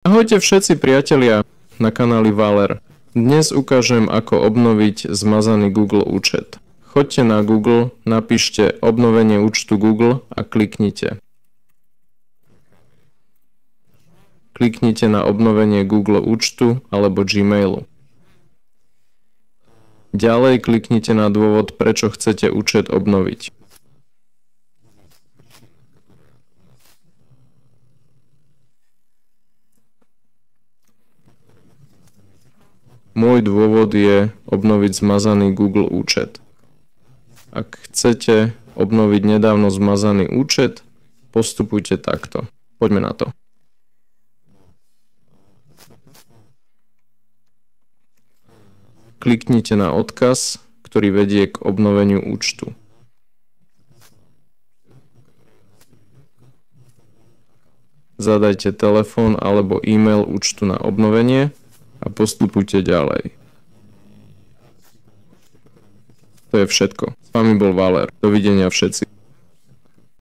Ahojte všetci priatelia na kanáli Valer. Dnes ukážem, ako obnoviť zmazaný Google účet. Choďte na Google, napíšte obnovenie účtu Google a kliknite. Kliknite na obnovenie Google účtu alebo Gmailu. Ďalej kliknite na dôvod, prečo chcete účet obnoviť. Môj dôvod je obnoviť zmazaný Google účet. Ak chcete obnoviť nedávno zmazaný účet, postupujte takto. Poďme na to. Kliknite na odkaz, ktorý vedie k obnoveniu účtu. Zadajte telefón alebo e-mail účtu na obnovenie a postupujte ďalej. To je všetko. S vami bol Valer. Dovidenia všetci.